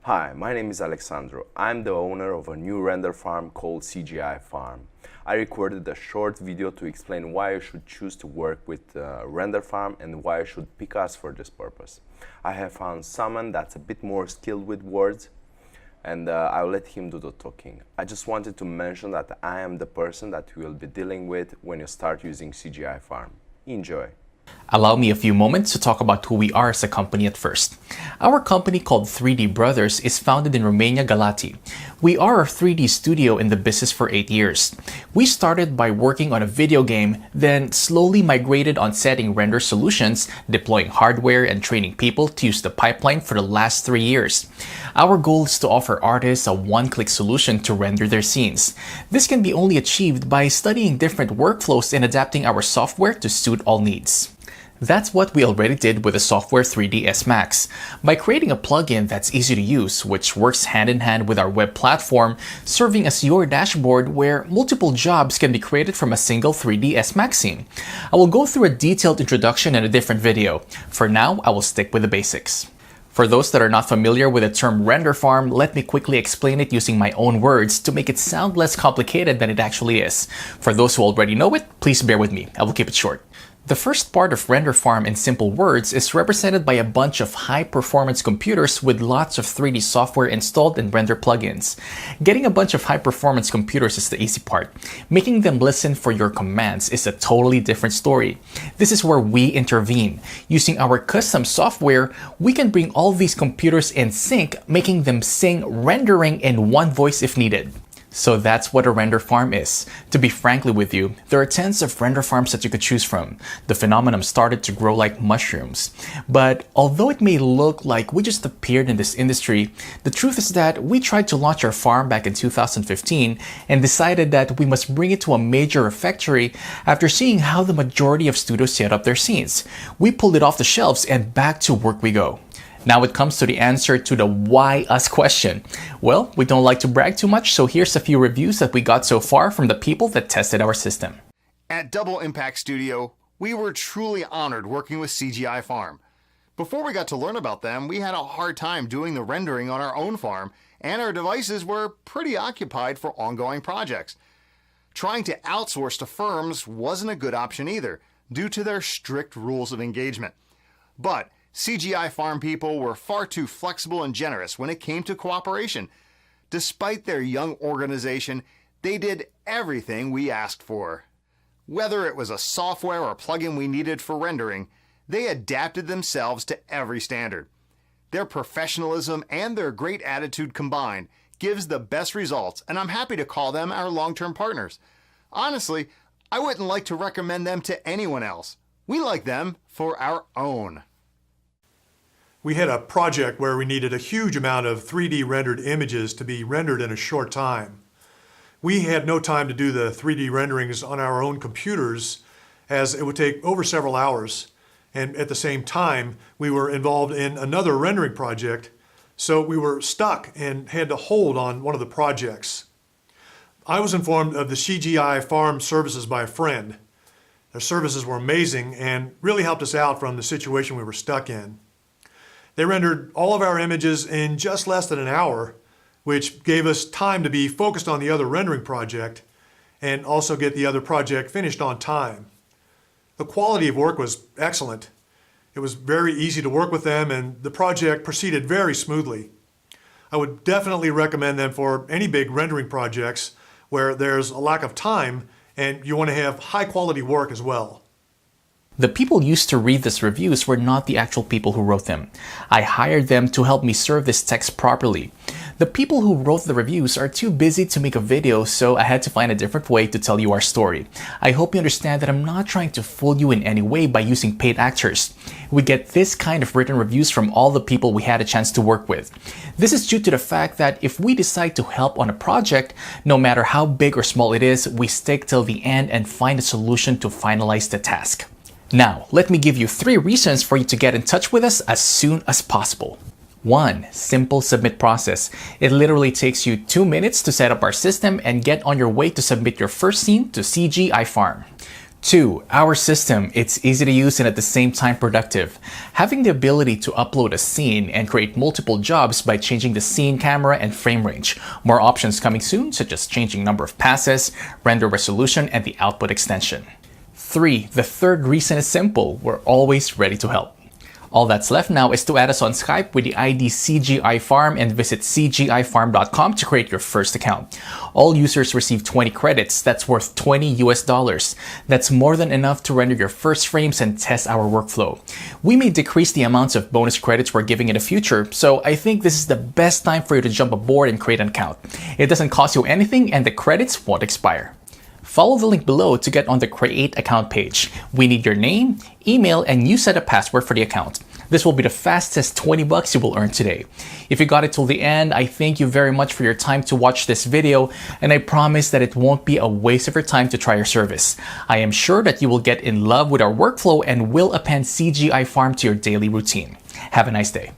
Hi, my name is Alexandro. I'm the owner of a new render farm called CGIFarm. I recorded a short video to explain why I should choose to work with a render farm and why I should pick us for this purpose. I have found someone that's a bit more skilled with words, and I'll let him do the talking. I just wanted to mention that I am the person that you will be dealing with when you start using CGIFarm. Enjoy! Allow me a few moments to talk about who we are as a company at first. Our company called 3D Brothers is founded in Romania, Galati. We are a 3D studio in the business for 8 years. We started by working on a video game, then slowly migrated on setting render solutions, deploying hardware and training people to use the pipeline for the last 3 years. Our goal is to offer artists a one-click solution to render their scenes. This can be only achieved by studying different workflows and adapting our software to suit all needs. That's what we already did with the software 3ds Max. By creating a plugin that's easy to use, which works hand in hand with our web platform, serving as your dashboard where multiple jobs can be created from a single 3ds Max scene. I will go through a detailed introduction in a different video. For now, I will stick with the basics. For those that are not familiar with the term render farm, let me quickly explain it using my own words to make it sound less complicated than it actually is. For those who already know it, please bear with me. I will keep it short. The first part of render farm in simple words is represented by a bunch of high-performance computers with lots of 3D software installed and render plugins. Getting a bunch of high-performance computers is the easy part. Making them listen for your commands is a totally different story. This is where we intervene. Using our custom software, we can bring all these computers in sync, making them sing rendering in one voice if needed. So that's what a render farm is. To be frankly with you, there are tens of render farms that you could choose from. The phenomenon started to grow like mushrooms. But although it may look like we just appeared in this industry, the truth is that we tried to launch our farm back in 2015 and decided that we must bring it to a major factory after seeing how the majority of studios set up their scenes. We pulled it off the shelves and back to work we go. Now it comes to the answer to the why us question. Well, we don't like to brag too much, so here's a few reviews that we got so far from the people that tested our system. At Double Impact Studio, we were truly honored working with CGIFarm. Before we got to learn about them, we had a hard time doing the rendering on our own farm, and our devices were pretty occupied for ongoing projects. Trying to outsource to firms wasn't a good option either, due to their strict rules of engagement. But CGIFarm people were far too flexible and generous when it came to cooperation. Despite their young organization, they did everything we asked for. Whether it was a software or plugin we needed for rendering, they adapted themselves to every standard. Their professionalism and their great attitude combined gives the best results, and I'm happy to call them our long-term partners. Honestly, I wouldn't like to recommend them to anyone else. We like them for our own. We had a project where we needed a huge amount of 3D rendered images to be rendered in a short time. We had no time to do the 3D renderings on our own computers, as it would take over several hours. And at the same time, we were involved in another rendering project, so we were stuck and had to hold on one of the projects. I was informed of the CGIFarm services by a friend. Their services were amazing and really helped us out from the situation we were stuck in. They rendered all of our images in just less than an hour, which gave us time to be focused on the other rendering project and also get the other project finished on time. The quality of work was excellent. It was very easy to work with them, and the project proceeded very smoothly. I would definitely recommend them for any big rendering projects where there's a lack of time and you want to have high quality work as well. The people used to read these reviews were not the actual people who wrote them. I hired them to help me serve this text properly. The people who wrote the reviews are too busy to make a video, so I had to find a different way to tell you our story. I hope you understand that I'm not trying to fool you in any way by using paid actors. We get this kind of written reviews from all the people we had a chance to work with. This is due to the fact that if we decide to help on a project, no matter how big or small it is, we stick till the end and find a solution to finalize the task. Now, let me give you 3 reasons for you to get in touch with us as soon as possible. 1. Simple submit process. It literally takes you 2 minutes to set up our system and get on your way to submit your first scene to CGIFarm. 2. Our system. It's easy to use and at the same time productive. Having the ability to upload a scene and create multiple jobs by changing the scene camera and frame range. More options coming soon, such as changing number of passes, render resolution, and the output extension. 3. The third reason is simple. We're always ready to help. All that's left now is to add us on Skype with the ID CGIFarm and visit CGIFarm.com to create your first account. All users receive 20 credits. That's worth $20. That's more than enough to render your first frames and test our workflow. We may decrease the amounts of bonus credits we're giving in the future, so I think this is the best time for you to jump aboard and create an account. It doesn't cost you anything and the credits won't expire. Follow the link below to get on the Create Account page. We need your name, email, and you set a password for the account. This will be the fastest $20 you will earn today. If you got it till the end, I thank you very much for your time to watch this video, and I promise that it won't be a waste of your time to try our service. I am sure that you will get in love with our workflow and will append CGI Farm to your daily routine. Have a nice day.